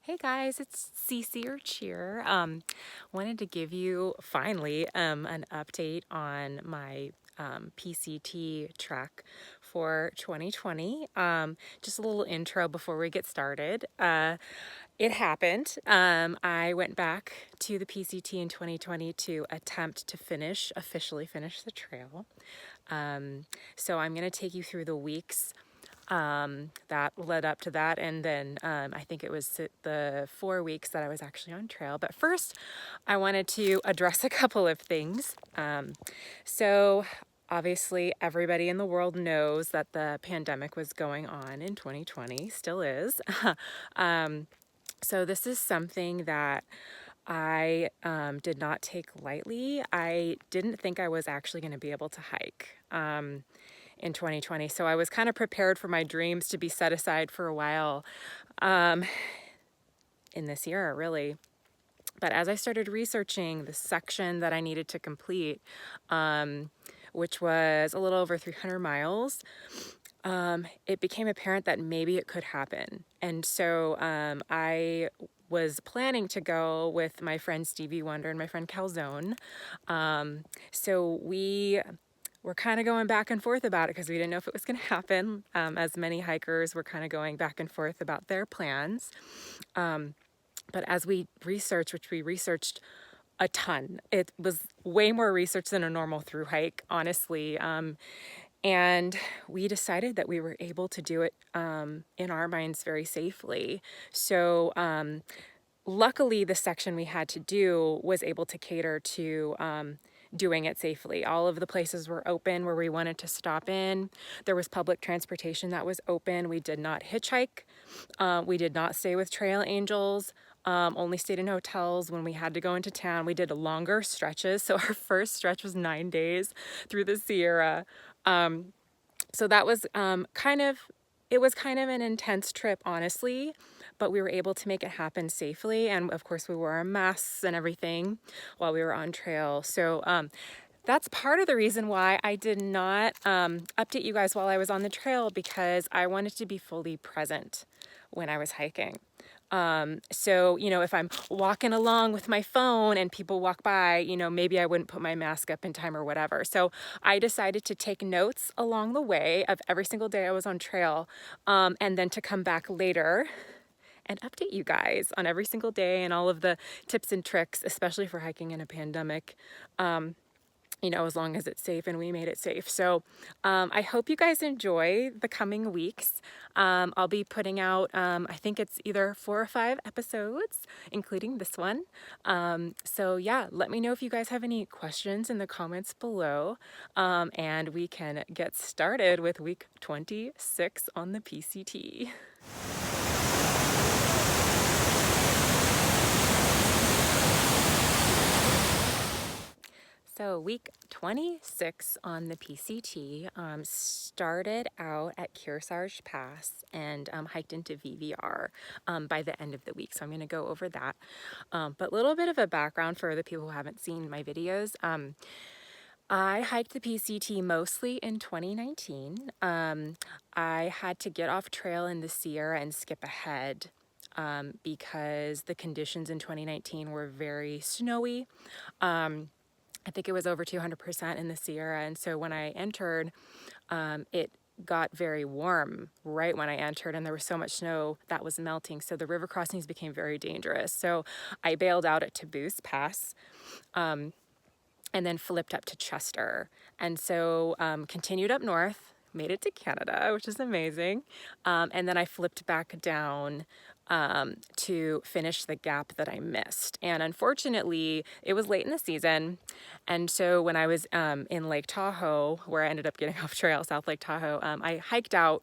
Hey guys, it's Cece or Cheer. Wanted to give you finally an update on my PCT track for 2020. Just a little intro before we get started. It happened. I went back to the PCT in 2020 to attempt to officially finish the trail. So I'm going to take you through the weeks that led up to that, and then I think it was the 4 weeks that I was actually on trail. But first, I wanted to address a couple of things. So obviously, everybody in the world knows that the pandemic was going on in 2020, still is. So this is something that I did not take lightly. I didn't think I was actually going to be able to hike in 2020. So I was kind of prepared for my dreams to be set aside for a while in this year, really. But as I started researching the section that I needed to complete, which was a little over 300 miles, it became apparent that maybe it could happen. And so I was planning to go with my friend Stevie Wonder and my friend Calzone. So we're kind of going back and forth about it because we didn't know if it was going to happen. As many hikers were kind of going back and forth about their plans. But as we researched, which we researched a ton, it was way more research than a normal through hike, honestly. And we decided that we were able to do it in our minds very safely. So luckily, the section we had to do was able to cater to doing it safely. All of the places were open where we wanted to stop in. There was public transportation that was open. We did not hitchhike. We did not stay with trail angels. Only stayed in hotels when we had to go into town. We did longer stretches. So our first stretch was 9 days through the Sierra. So that was it was kind of an intense trip, honestly, but we were able to make it happen safely. And of course, we wore our masks and everything while we were on trail. So that's part of the reason why I did not update you guys while I was on the trail, because I wanted to be fully present when I was hiking. So, if I'm walking along with my phone and people walk by, maybe I wouldn't put my mask up in time or whatever. So I decided to take notes along the way of every single day I was on trail, and then to come back later and update you guys on every single day and all of the tips and tricks, especially for hiking in a pandemic. As long as it's safe, and we made it safe. So I hope you guys enjoy the coming weeks. I'll be putting out, I think it's either 4 or 5 episodes, including this one. So yeah, let me know if you guys have any questions in the comments below. And we can get started with week 26 on the PCT. So week 26 on the PCT started out at Kearsarge Pass and hiked into VVR by the end of the week. So I'm going to go over that. But a little bit of a background for the people who haven't seen my videos. I hiked the PCT mostly in 2019. I had to get off trail in the Sierra and skip ahead because the conditions in 2019 were very snowy. I think it was over 200% in the Sierra. And so when I entered, it got very warm right when I entered, and there was so much snow that was melting. So the river crossings became very dangerous. So I bailed out at Taboose Pass, and then flipped up to Chester. And so continued up north, made it to Canada, which is amazing. And then I flipped back down to finish the gap that I missed. And unfortunately, it was late in the season. And so when I was in Lake Tahoe, where I ended up getting off trail, South Lake Tahoe, I hiked out,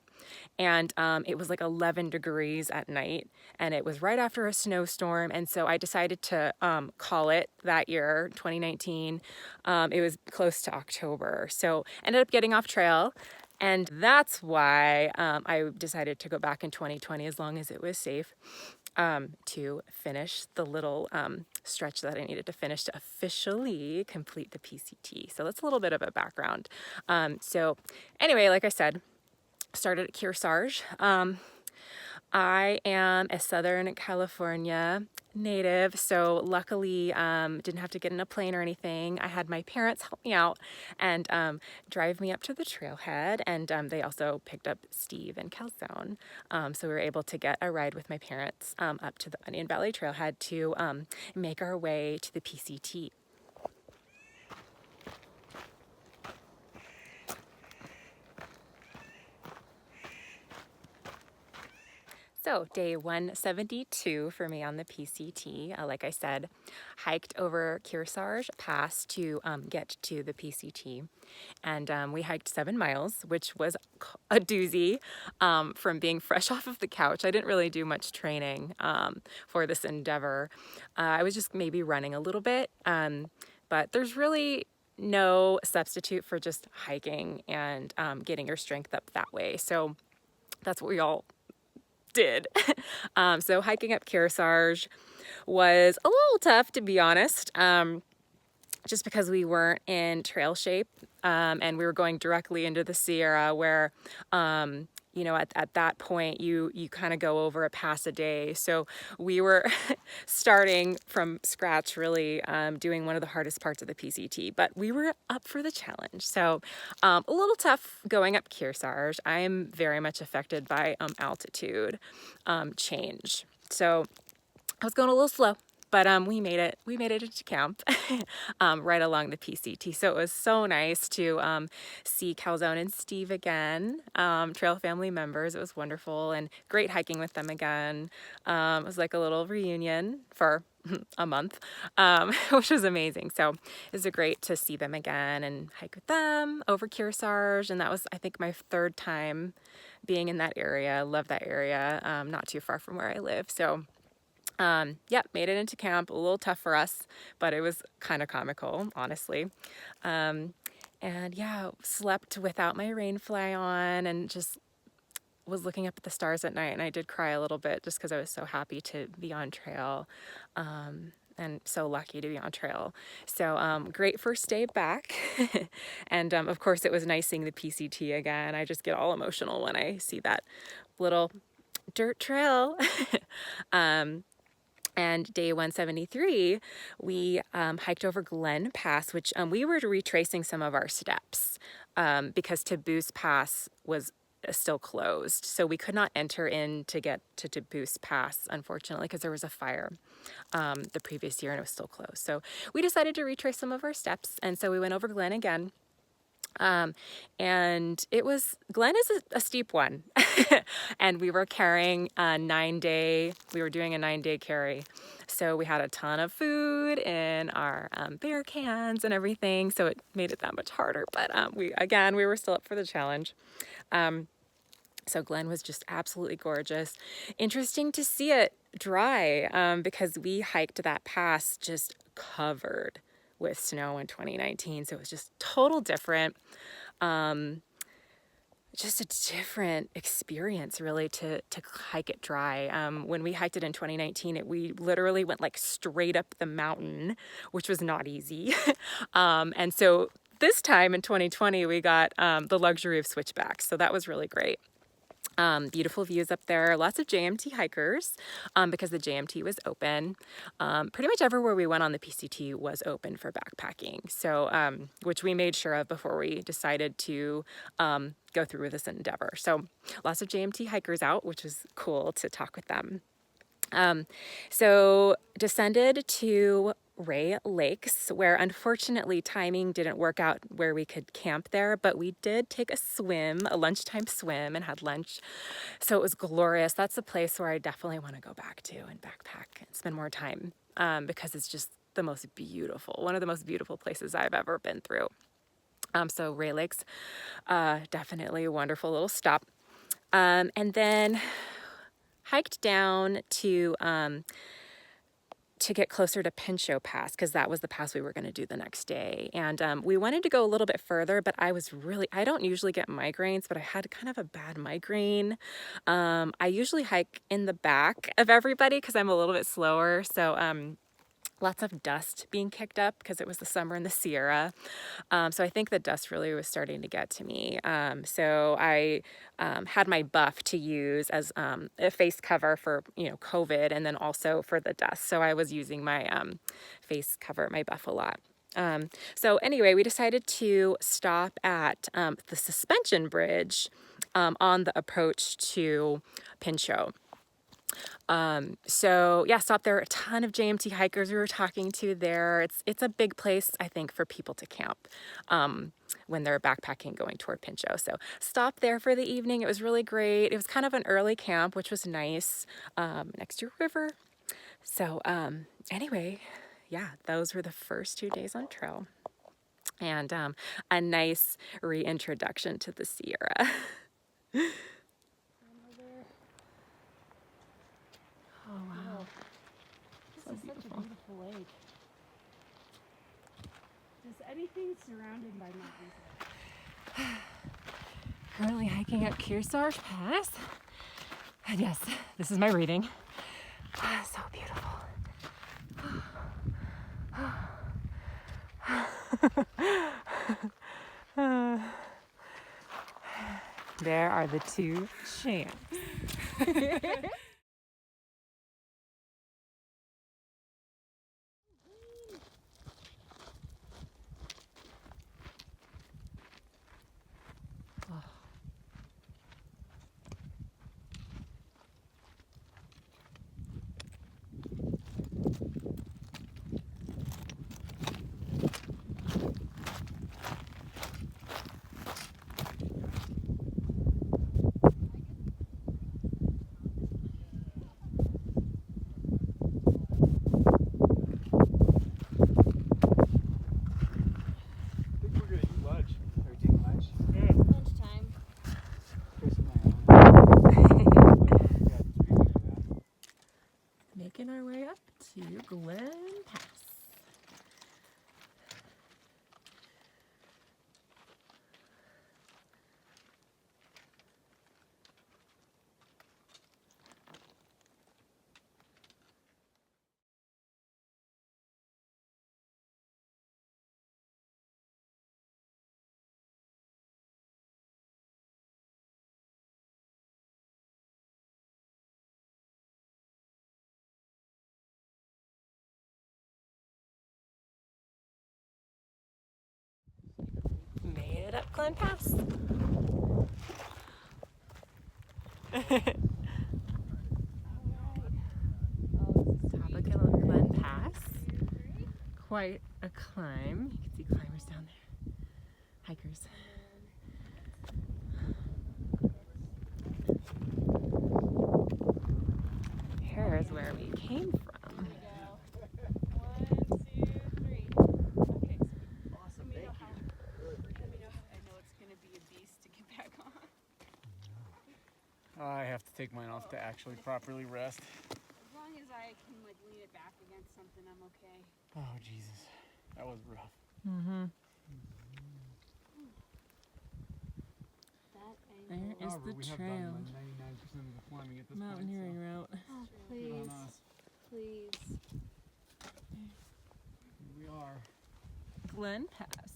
and it was like 11 degrees at night, and it was right after a snowstorm. And so I decided to call it that year, 2019. It was close to October. So ended up getting off trail. And that's why I decided to go back in 2020, as long as it was safe, to finish the little stretch that I needed to finish to officially complete the PCT. So that's a little bit of a background. So anyway, like I said, started at Kearsarge. I am a Southern California native, so luckily didn't have to get in a plane or anything. I had my parents help me out and drive me up to the trailhead, and they also picked up Steve and Calzone. So we were able to get a ride with my parents up to the Onion Valley Trailhead to make our way to the PCT. So day 172 for me on the PCT, like I said, hiked over Kearsarge Pass to get to the PCT. And we hiked 7 miles, which was a doozy from being fresh off of the couch. I didn't really do much training for this endeavor. I was just maybe running a little bit, but there's really no substitute for just hiking and getting your strength up that way. So that's what we all did. So hiking up Kearsarge was a little tough, to be honest, just because we weren't in trail shape, and we were going directly into the Sierra where, you know, at that point you kind of go over a pass a day. So we were starting from scratch, really doing one of the hardest parts of the PCT, but we were up for the challenge. So a little tough going up Kearsarge. I am very much affected by altitude change. So I was going a little slow, but we made it into camp right along the PCT. So it was so nice to see Calzone and Steve again, trail family members. It was wonderful and great hiking with them again. It was like a little reunion for a month, which was amazing. So it was great to see them again and hike with them over Kearsarge. And that was, I think, my 3rd time being in that area. I love that area, not too far from where I live. So yeah, made it into camp. A little tough for us, but it was kind of comical, honestly. And yeah, slept without my rain fly on and just was looking up at the stars at night. And I did cry a little bit just because I was so happy to be on trail, and so lucky to be on trail. So great first day back. And of course, it was nice seeing the PCT again. I just get all emotional when I see that little dirt trail. And day 173, we hiked over Glen Pass, which we were retracing some of our steps because Taboose Pass was still closed. So we could not enter in to get to Taboose Pass, unfortunately, because there was a fire the previous year and it was still closed. So we decided to retrace some of our steps. And so we went over Glen again. And Glen is a steep one. And we were carrying we were doing a 9-day carry. So we had a ton of food in our bear cans and everything. So it made it that much harder. But we were still up for the challenge. So Glen was just absolutely gorgeous. Interesting to see it dry because we hiked that pass just covered with snow in 2019. So it was just total different. Just a different experience really to hike it dry. When we hiked it in 2019, we literally went like straight up the mountain, which was not easy. And so this time in 2020, we got the luxury of switchbacks. So that was really great. Beautiful views up there, lots of JMT hikers because the JMT was open. Pretty much everywhere we went on the PCT was open for backpacking. So, which we made sure of before we decided to go through with this endeavor. So lots of JMT hikers out, which was cool to talk with them. So descended to Ray Lakes, where unfortunately timing didn't work out where we could camp there, but we did take a lunchtime swim and had lunch. So it was glorious. That's a place where I definitely want to go back to and backpack and spend more time because it's just one of the most beautiful places I've ever been through. So Ray Lakes, definitely a wonderful little stop. And then hiked down to get closer to Pinchot Pass because that was the pass we were going to do the next day. And we wanted to go a little bit further, but I don't usually get migraines, but I had kind of a bad migraine. I usually hike in the back of everybody because I'm a little bit slower. So lots of dust being kicked up because it was the summer in the Sierra. So I think the dust really was starting to get to me. So I had my buff to use as a face cover for, COVID, and then also for the dust. So I was using my face cover, my buff, a lot. So anyway, we decided to stop at the suspension bridge on the approach to Pinchot. So yeah, stopped there. A ton of JMT hikers we were talking to there. It's a big place, I think, for people to camp when they're backpacking going toward Pinchot. So stopped there for the evening. It was really great. It was kind of an early camp, which was nice, next to a river. So anyway, yeah, those were the first 2 days on trail, and a nice reintroduction to the Sierra. Oh wow. This is such a beautiful lake. Just anything surrounded by mountains. Currently hiking up Kearsarge Pass. And yes, this is my reading. So beautiful. There are the two champs. Making our way up to Glen Pass. Made it up Glen Pass. Top of Glen Pass. Quite a climb. You can see climbers down there. Hikers. Here's where we came from. I have to take mine off to actually properly rest. As long as I can lean it back against something, I'm okay. Oh Jesus, that was rough. Mm-hmm. That There is the we have trail. done 99% of the climbing at this Mountaineering route. Oh, point. So good please, on us. please. Here we are. Glen Pass.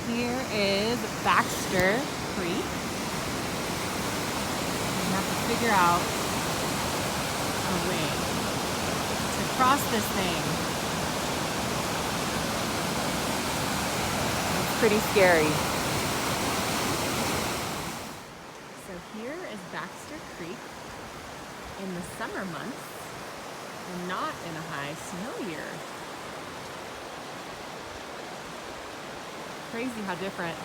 Here is Baxter Creek. figure out a way to cross this thing. It's pretty scary. So here is Baxter Creek in the summer months and not in a high snow year. Crazy how different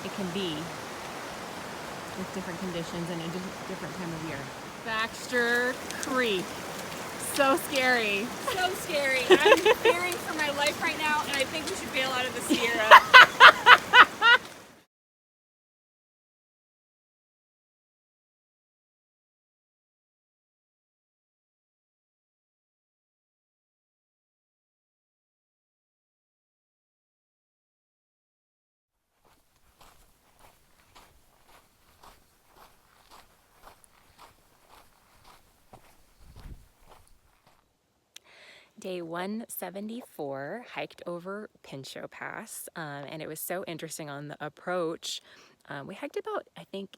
it can be with different conditions and a different time of year. Baxter Creek. So scary. So scary. I'm fearing for my life right now, and I think we should bail out of the Sierra. Day 174, hiked over Pinchot Pass, and it was so interesting on the approach. We hiked about, I think,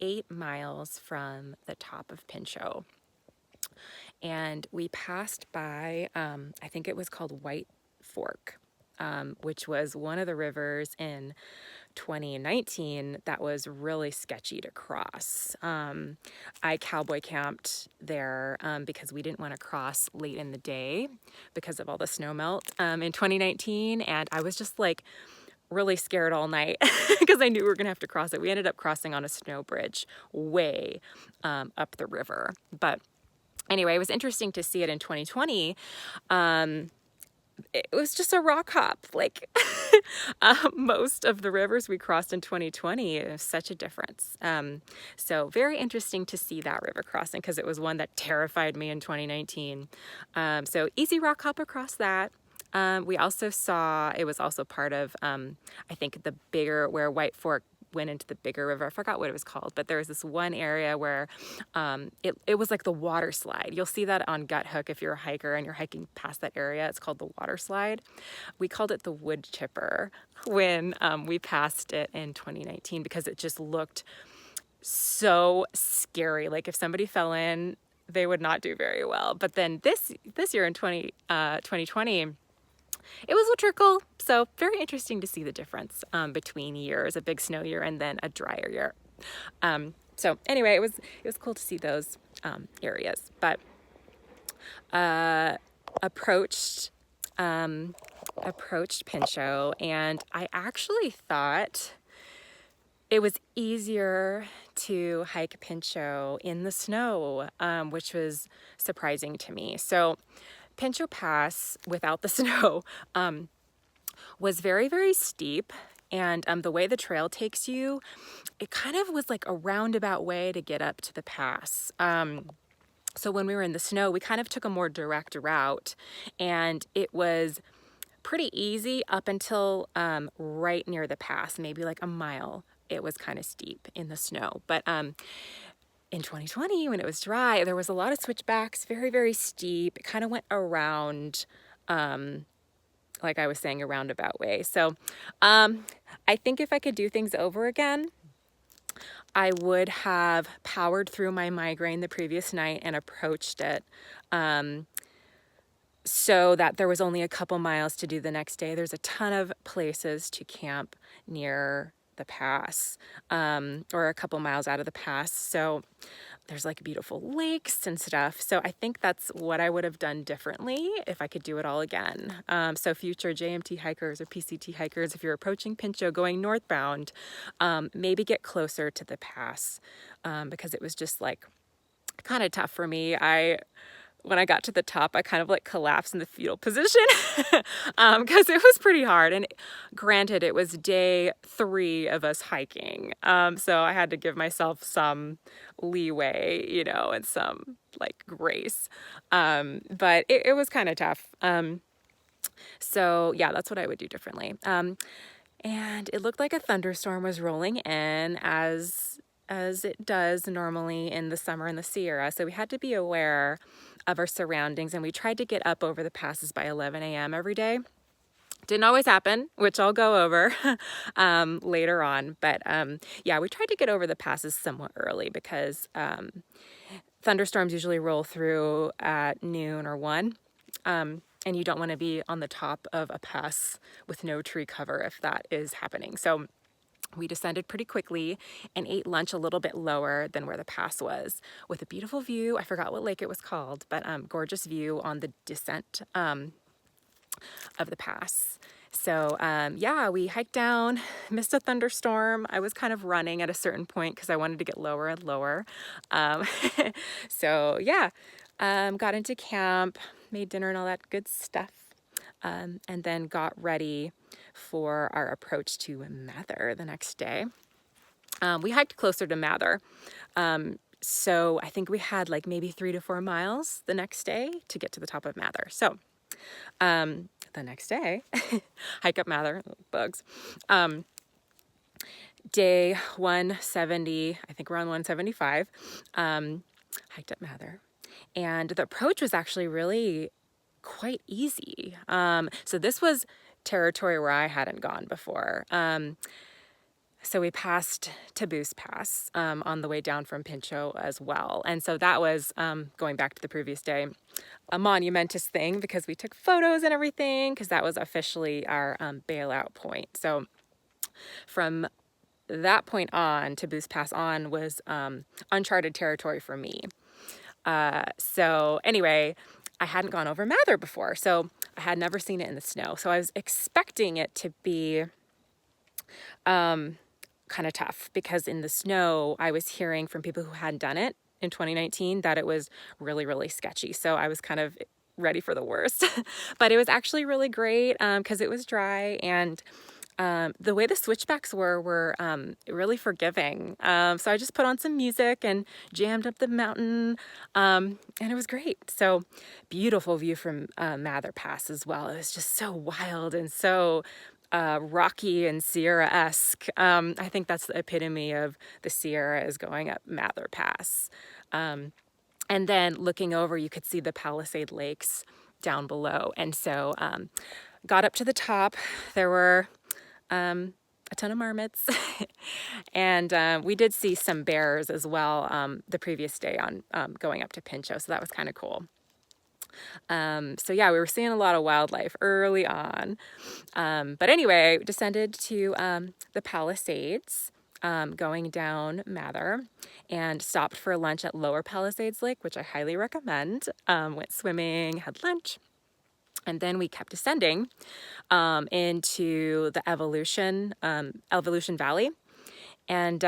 8 miles from the top of Pinchot, and we passed by, I think it was called White Fork, which was one of the rivers in 2019 that was really sketchy to cross. I cowboy camped there because we didn't want to cross late in the day because of all the snow melt in 2019, and I was just like really scared all night because I knew we were gonna have to cross it. We ended up crossing on a snow bridge way up the river, but anyway, it was interesting to see it in 2020. It was just a rock hop. Like most of the rivers we crossed in 2020, it was such a difference. So very interesting to see that river crossing because it was one that terrified me in 2019. So easy rock hop across that. We also saw, it was also part of, I think the bigger, where White Fork went into the bigger river. I forgot what it was called, but there was this one area where it was like the water slide. You'll see that on Gut Hook if you're a hiker and you're hiking past that area. It's called the water slide. We called it the wood chipper when we passed it in 2019 because it just looked so scary. Like if somebody fell in, they would not do very well. But then this year in 2020, it was a trickle, so very interesting to see the difference between years, a big snow year and then a drier year. So anyway, it was cool to see those areas, but approached Pinchot, and I actually thought it was easier to hike Pinchot in the snow, which was surprising to me. So Pinchot Pass without the snow was very, very steep. And the way the trail takes you, it kind of was like a roundabout way to get up to the pass. So when we were in the snow, we kind of took a more direct route, and it was pretty easy up until right near the pass, maybe like a mile. It was kind of steep in the snow. But in 2020, when it was dry, there was a lot of switchbacks, very, very steep. It kind of went around, like I was saying, a roundabout way. So I think if I could do things over again, I would have powered through my migraine the previous night and approached it so that there was only a couple miles to do the next day. There's a ton of places to camp near the pass, or a couple miles out of the pass. So there's like beautiful lakes and stuff. So I think that's what I would have done differently if I could do it all again. So future JMT hikers or PCT hikers, if you're approaching Pinchot going northbound, maybe get closer to the pass, because it was just like kind of tough for me. When I got to the top, I kind of like collapsed in the fetal position because it was pretty hard. And granted, it was day 3 of us hiking. So I had to give myself some leeway, you know, and some like grace. But it was kind of tough. So yeah, that's what I would do differently. And it looked like a thunderstorm was rolling in as it does normally in the summer in the Sierra. So we had to be aware of our surroundings, and we tried to get up over the passes by 11 a.m. every day Didn't always happen, which I'll go over later on. But yeah, we tried to get over the passes somewhat early because thunderstorms usually roll through at noon or 1. And you don't want to be on the top of a pass with no tree cover if that is happening. So we descended pretty quickly and ate lunch a little bit lower than where the pass was, with a beautiful view. I forgot what lake it was called, but gorgeous view on the descent of the pass. So yeah, we hiked down, missed a thunderstorm. I was kind of running at a certain point because I wanted to get lower and lower. So yeah, got into camp, made dinner and all that good stuff, and then got ready for our approach to Mather the next day. We hiked closer to Mather. So I think we had like maybe 3 to 4 miles the next day to get to the top of Mather. So the next day, hike up Mather, bugs. Day 170, I think we're on 175, hiked up Mather. And the approach was actually really quite easy. So this was territory where I hadn't gone before. So we passed Taboose Pass on the way down from Pinchot as well. And so that was, going back to the previous day, a monumentous thing because we took photos and everything because that was officially our bailout point. So from that point on, Taboose Pass on was uncharted territory for me. So anyway, I hadn't gone over Mather before, so I had never seen it in the snow. So I was expecting it to be kind of tough because in the snow, I was hearing from people who hadn't done it in 2019 that it was really, really sketchy. So I was kind of ready for the worst, but it was actually really great because it was dry and the way the switchbacks were really forgiving. So I just put on some music and jammed up the mountain, and it was great. So beautiful view from Mather Pass as well. It was just so wild and so rocky and Sierra-esque. I think that's the epitome of the Sierra is going up Mather Pass. And then looking over, you could see the Palisade Lakes down below. And so got up to the top. There were a ton of marmots. And we did see some bears as well the previous day on going up to Pinchot. So that was kind of cool. So yeah, we were seeing a lot of wildlife early on. But anyway, descended to the Palisades, going down Mather, and stopped for lunch at Lower Palisades Lake, which I highly recommend. Went swimming, had lunch, and then we kept descending into the Evolution Valley. And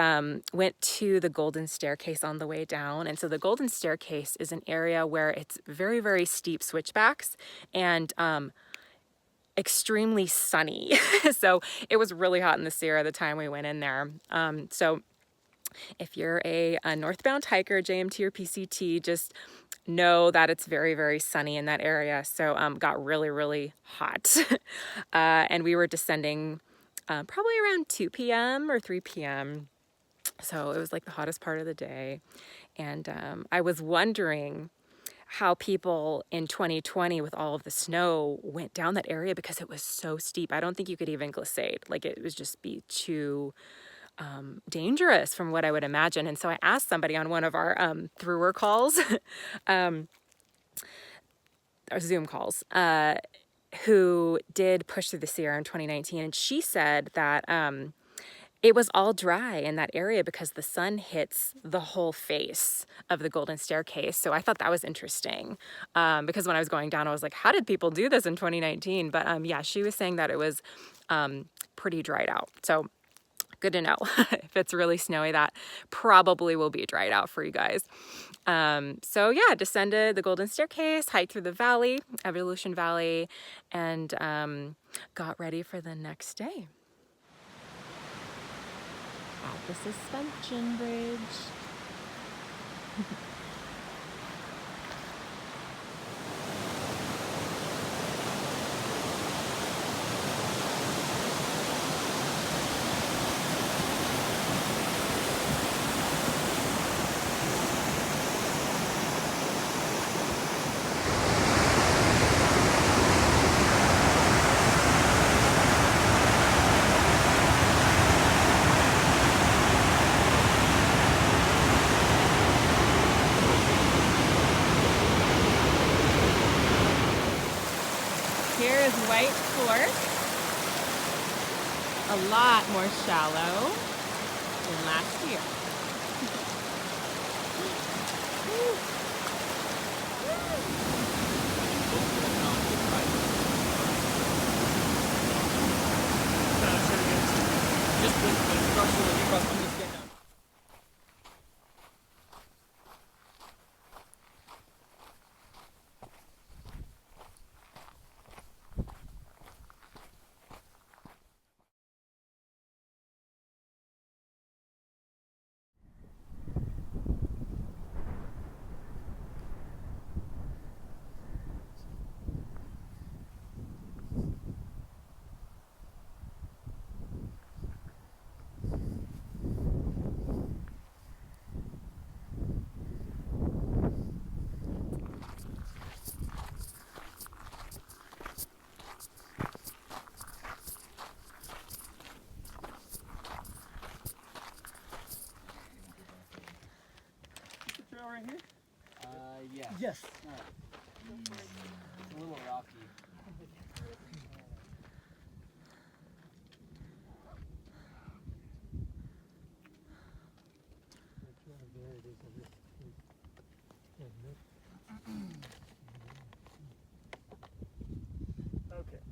went to the Golden Staircase on the way down. And so the Golden Staircase is an area where it's very, very steep switchbacks and extremely sunny. So it was really hot in the Sierra the time we went in there. So if you're a northbound hiker, JMT or PCT, just know that it's very, very sunny in that area. So got really, really hot. And we were descending probably around 2 p.m. or 3 p.m. So it was like the hottest part of the day. And I was wondering how people in 2020 with all of the snow went down that area because it was so steep. I don't think you could even glissade. Like it would just be too dangerous from what I would imagine. And so I asked somebody on one of our thru-hike calls, or Zoom calls, who did push through the Sierra in 2019. And she said that it was all dry in that area because the sun hits the whole face of the Golden Staircase. So I thought that was interesting because when I was going down, I was like, how did people do this in 2019? But yeah, she was saying that it was pretty dried out. So good to know. If it's really snowy, that probably will be dried out for you guys. So yeah, descended the Golden Staircase, hiked through the valley, Evolution Valley, and got ready for the next day. At the suspension bridge. is white fork, a lot more shallow than last year. Right here? Yeah. Yes. It's a little rocky. Okay.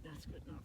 That's good enough.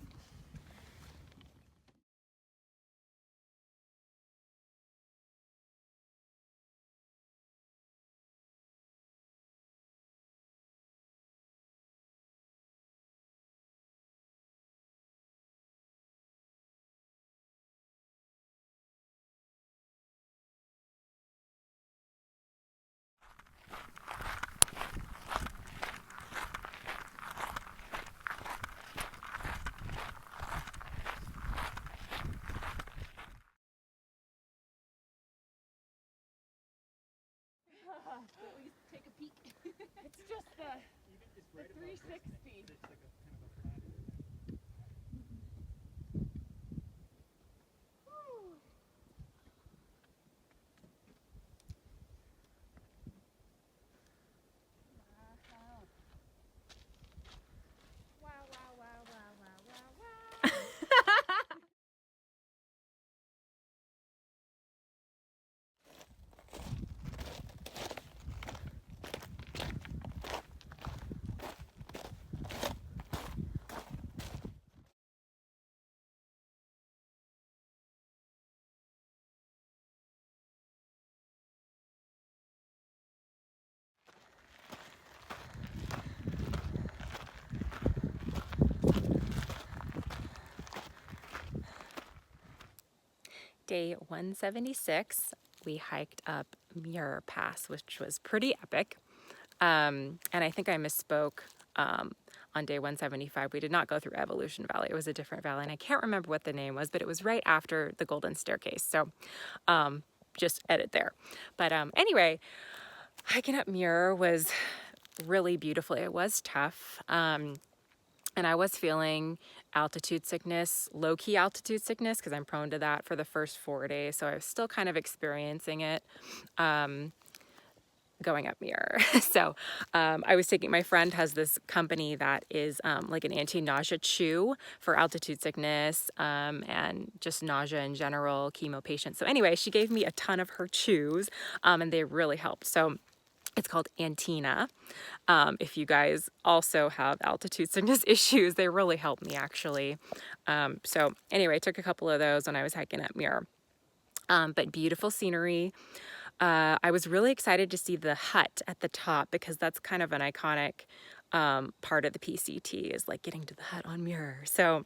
At least take a peek. It's just the 360. Wow, wow, wow, wow, wow, wow, wow. Day 176, we hiked up Muir Pass, which was pretty epic. And I think I misspoke on day 175. We did not go through Evolution Valley. It was a different valley, and I can't remember what the name was, but it was right after the Golden Staircase. So just edit there. But anyway, hiking up Muir was really beautiful. It was tough. And I was feeling altitude sickness, low-key altitude sickness, because I'm prone to that for the first 4 days. So I was still kind of experiencing it going up Muir. So I was taking, my friend has this company that is like an anti-nausea chew for altitude sickness and just nausea in general, chemo patients. So anyway, she gave me a ton of her chews and they really helped. So it's called Antina. If you guys also have altitude sickness issues, they really help me actually. So anyway, I took a couple of those when I was hiking up Muir. But beautiful scenery. I was really excited to see the hut at the top because that's kind of an iconic part of the PCT is like getting to the hut on Muir. So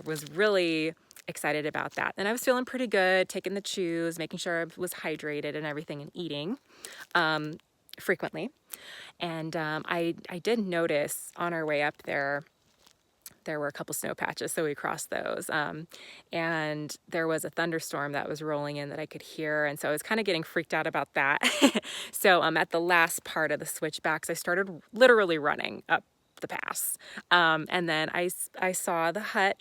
was really excited about that. And I was feeling pretty good, taking the chews, making sure I was hydrated and everything and eating frequently. And I did notice on our way up there were a couple snow patches, so we crossed those. And there was a thunderstorm that was rolling in that I could hear, and so I was kind of getting freaked out about that. So at the last part of the switchbacks, I started literally running up the pass. And then I saw the hut,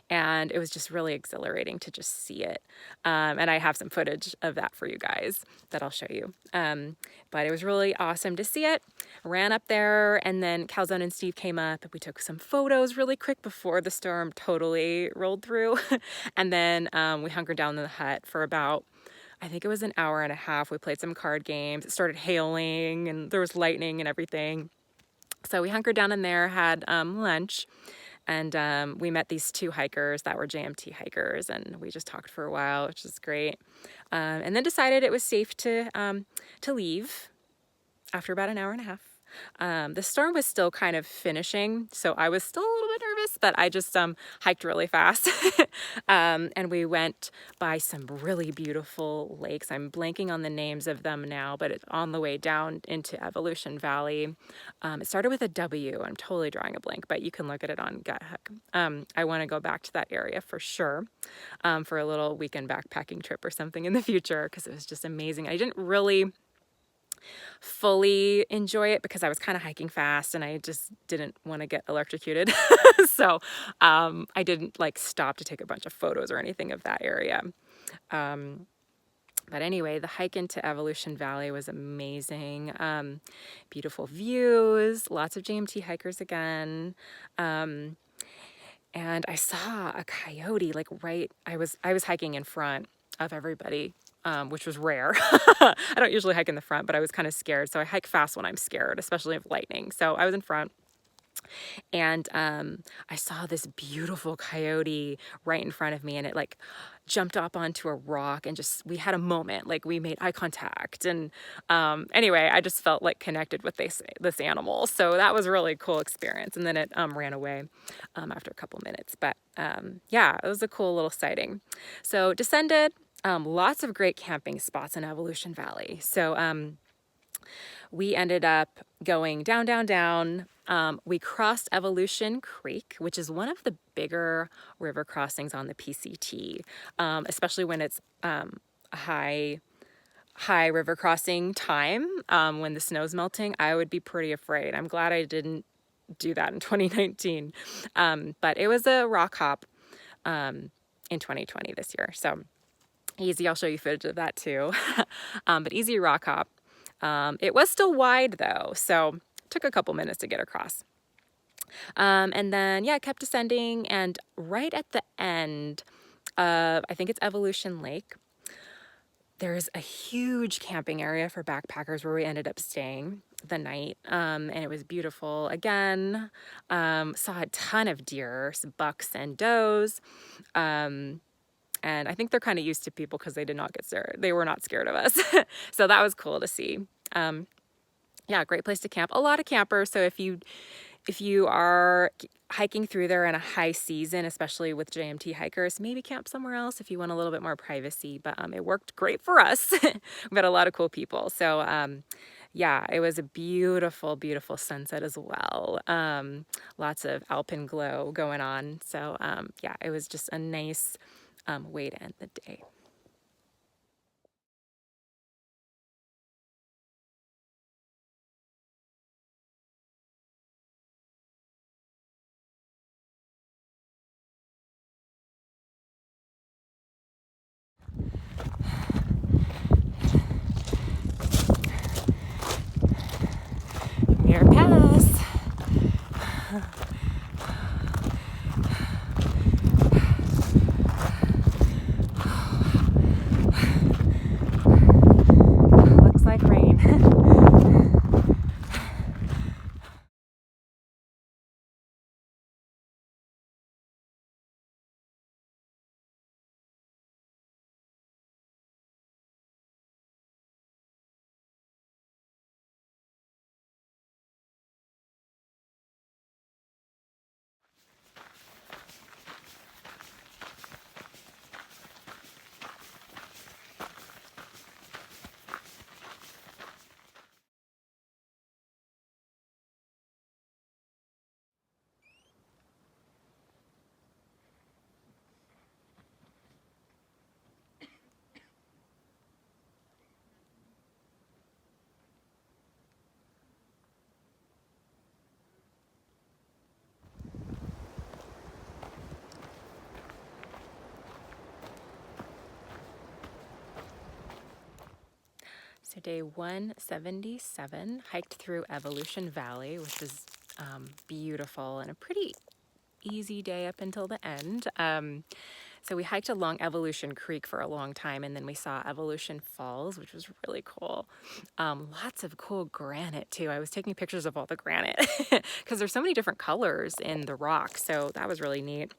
and it was just really exhilarating to just see it. And I have some footage of that for you guys that I'll show you. But it was really awesome to see it. Ran up there, and then Calzone and Steve came up, and we took some photos really quick before the storm totally rolled through. And then we hunkered down in the hut for about, I think it was an hour and a half. We played some card games. It started hailing, and there was lightning and everything. So we hunkered down in there, had lunch, and we met these 2 hikers that were JMT hikers, and we just talked for a while, which is great. And then decided it was safe to leave after about an hour and a half. The storm was still kind of finishing, so I was still a little bit nervous, but I just hiked really fast. And we went by some really beautiful lakes. I'm blanking on the names of them now, but it's on the way down into Evolution Valley. It started with a W. I'm totally drawing a blank, but you can look at it on GutHuck. I want to go back to that area for sure, for a little weekend backpacking trip or something in the future, because it was just amazing. I didn't really fully enjoy it because I was kind of hiking fast and I just didn't want to get electrocuted. So I didn't like stop to take a bunch of photos or anything of that area. But anyway, the hike into Evolution Valley was amazing. Beautiful views, lots of JMT hikers again. And I saw a coyote I was hiking in front of everybody, which was rare. I don't usually hike in the front, but I was kind of scared. So I hike fast when I'm scared, especially of lightning. So I was in front, and I saw this beautiful coyote right in front of me, and it like jumped up onto a rock, and we had a moment, like we made eye contact. And anyway, I just felt like connected with this animal. So that was a really cool experience. And then it ran away after a couple minutes. But yeah, it was a cool little sighting. So descended. Lots of great camping spots in Evolution Valley. So we ended up going down, down, down. We crossed Evolution Creek, which is one of the bigger river crossings on the PCT, especially when it's a high river crossing time, when the snow's melting. I would be pretty afraid. I'm glad I didn't do that in 2019. But it was a rock hop in 2020 this year. So easy, I'll show you footage of that too. But easy rock hop. It was still wide though, so it took a couple minutes to get across. And then, yeah, kept descending, and right at the end of, I think it's Evolution Lake, there's a huge camping area for backpackers where we ended up staying the night. And it was beautiful. Again, saw a ton of deer, some bucks and does. And I think they're kind of used to people because they did not get scared. They were not scared of us. So that was cool to see. Yeah, great place to camp. A lot of campers. So if you are hiking through there in a high season, especially with JMT hikers, maybe camp somewhere else if you want a little bit more privacy. But it worked great for us. We had a lot of cool people. So yeah, it was a beautiful, beautiful sunset as well. Lots of alpine glow going on. So yeah, it was just a nice way to end the day. Muir Pass. So day 177, hiked through Evolution Valley, which was beautiful and a pretty easy day up until the end. So we hiked along Evolution Creek for a long time, and then we saw Evolution Falls, which was really cool. Lots of cool granite too. I was taking pictures of all the granite because there's so many different colors in the rock, so that was really neat.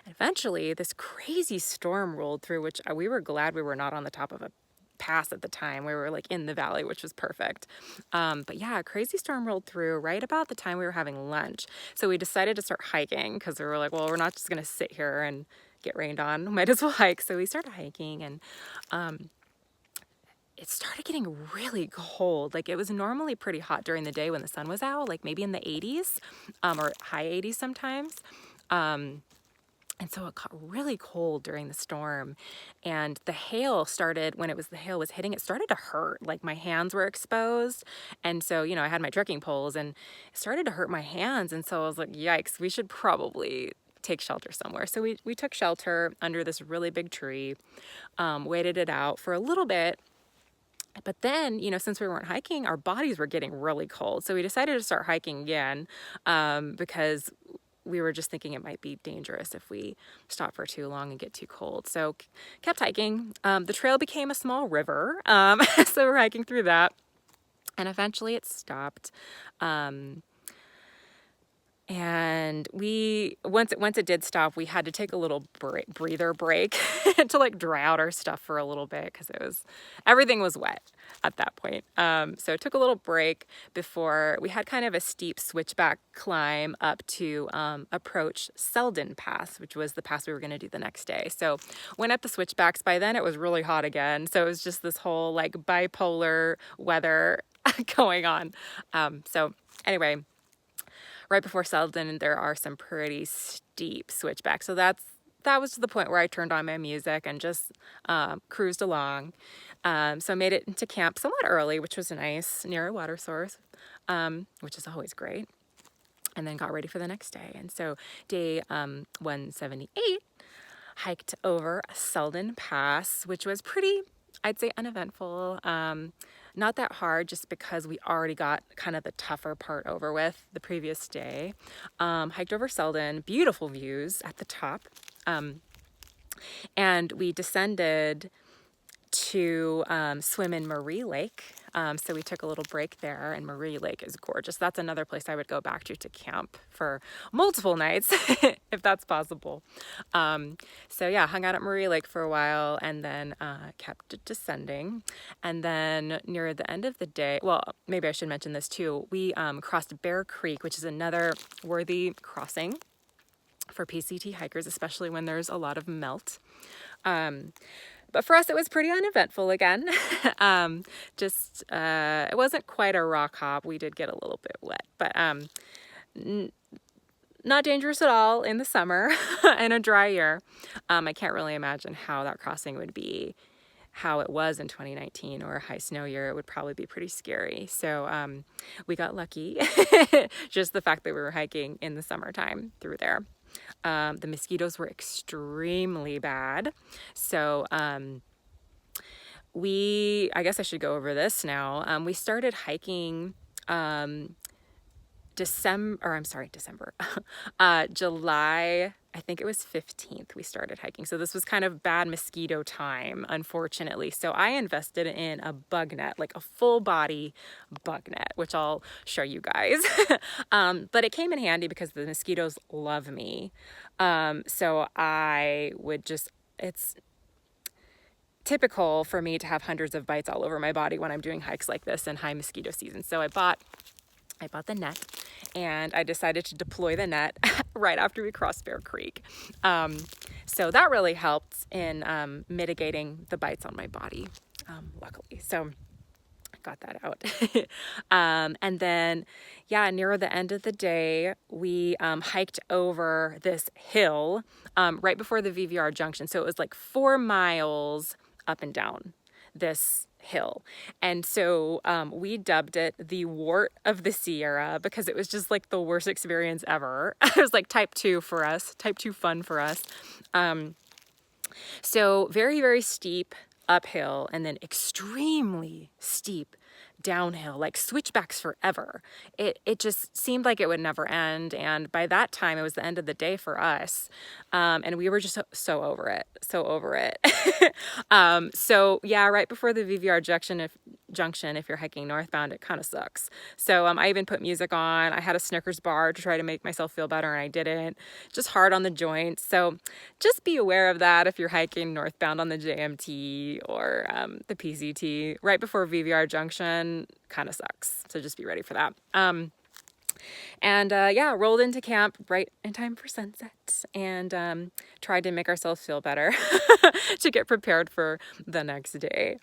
Eventually, this crazy storm rolled through, which we were glad we were not on the top of a pass at the time. We were like in the valley, which was perfect. But yeah, a crazy storm rolled through right about the time we were having lunch. So we decided to start hiking because we were like, well, we're not just going to sit here and get rained on. Might as well hike. So we started hiking, and it started getting really cold. Like, it was normally pretty hot during the day when the sun was out, like maybe in the 80s or high 80s sometimes. And so it got really cold during the storm, and the hail started, when the hail was hitting, it started to hurt. Like, my hands were exposed. And so, I had my trekking poles, and it started to hurt my hands. And so I was like, yikes, we should probably take shelter somewhere. So we took shelter under this really big tree, waited it out for a little bit. But then, since we weren't hiking, our bodies were getting really cold. So we decided to start hiking again, because we were just thinking it might be dangerous if we stopped for too long and get too cold. So kept hiking. The trail became a small river. So we're hiking through that, and eventually it stopped. And once it did stop, we had to take a little breather break to like dry out our stuff for a little bit, because everything was wet at that point. So it took a little break before we had kind of a steep switchback climb up to approach Selden Pass, which was the pass we were going to do the next day. So went up the switchbacks. By then it was really hot again. So it was just this whole like bipolar weather going on. So anyway, right before Selden, there are some pretty steep switchbacks. So that was to the point where I turned on my music and just cruised along. So I made it into camp somewhat early, which was nice, near a water source, which is always great. And then got ready for the next day. And so day 178, hiked over Selden Pass, which was pretty, I'd say, uneventful. Not that hard, just because we already got kind of the tougher part over with the previous day. Hiked over Selden, beautiful views at the top. And we descended to swim in Muir Lake. So we took a little break there, and Muir Lake is gorgeous. That's another place I would go back to camp for multiple nights if that's possible. So yeah, hung out at Muir Lake for a while, and then kept descending. And then near the end of the day, well, maybe I should mention this too, we crossed Bear Creek, which is another worthy crossing for PCT hikers, especially when there's a lot of melt. But for us, it was pretty uneventful again. It wasn't quite a rock hop. We did get a little bit wet, but not dangerous at all in the summer in a dry year. I can't really imagine how that crossing would be, how it was in 2019 or a high snow year. It would probably be pretty scary. So we got lucky, just the fact that we were hiking in the summertime through there. The mosquitoes were extremely bad. So I guess I should go over this now. We started hiking July, I think it was 15th we started hiking. So this was kind of bad mosquito time, unfortunately. So I invested in a bug net, like a full body bug net, which I'll show you guys. But it came in handy because the mosquitoes love me. So it's typical for me to have hundreds of bites all over my body when I'm doing hikes like this in high mosquito season. So I bought the net, and I decided to deploy the net right after we crossed Bear Creek. So that really helped in mitigating the bites on my body, luckily. So I got that out. And then, near the end of the day, we hiked over this hill right before the VVR junction. So it was like 4 miles up and down this hill. And so we dubbed it the Wart of the Sierra, because it was just like the worst experience ever. It was like type 2 for us, type 2 fun for us. So very, very steep. uphill and then extremely steep downhill, like switchbacks forever. It just seemed like it would never end. And by that time, it was the end of the day for us. And we were just so over it, so over it. So yeah, right before the VVR junction, if you're hiking northbound, it kind of sucks. So I even put music on. I had a Snickers bar to try to make myself feel better, and I didn't. Just hard on the joints. So just be aware of that if you're hiking northbound on the JMT or the PCT. Right before VVR junction, kind of sucks. So just be ready for that. Yeah, rolled into camp right in time for sunset and tried to make ourselves feel better to get prepared for the next day.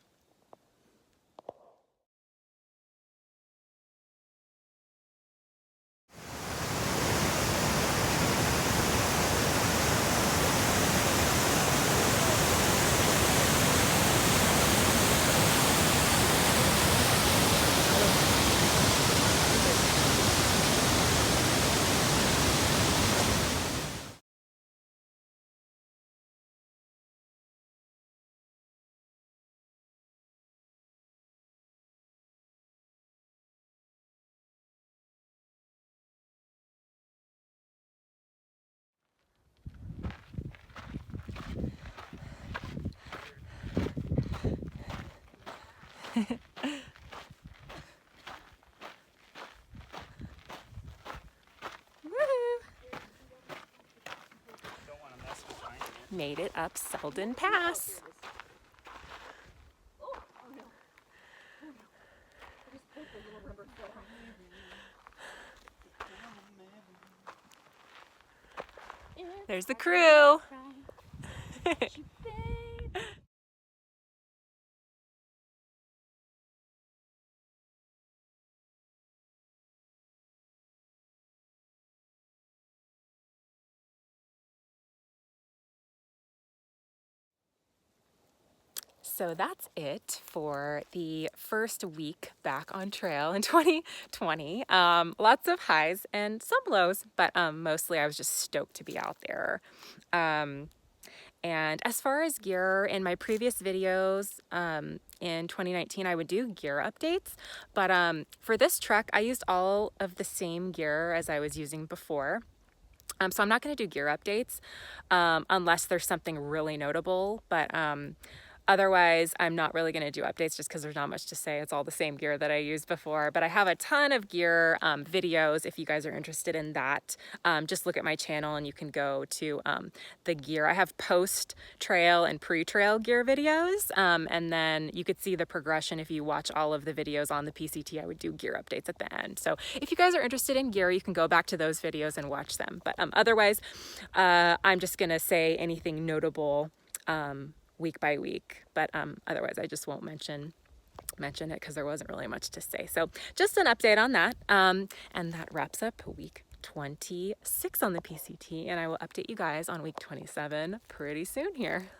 Made it up Selden Pass. There's the crew. So that's it for the first week back on trail in 2020. Lots of highs and some lows, but mostly I was just stoked to be out there. And as far as gear, in my previous videos in 2019, I would do gear updates. But for this trek, I used all of the same gear as I was using before. So I'm not going to do gear updates unless there's something really notable. But otherwise, I'm not really going to do updates just because there's not much to say. It's all the same gear that I used before. But I have a ton of gear videos if you guys are interested in that. Just look at my channel and you can go to the gear. I have post-trail and pre-trail gear videos. And then you could see the progression if you watch all of the videos on the PCT. I would do gear updates at the end. So if you guys are interested in gear, you can go back to those videos and watch them. But otherwise, I'm just going to say anything notable week by week, but otherwise I just won't mention it because there wasn't really much to say. So just an update on that, and that wraps up week 26 on the PCT, and I will update you guys on week 27 pretty soon here.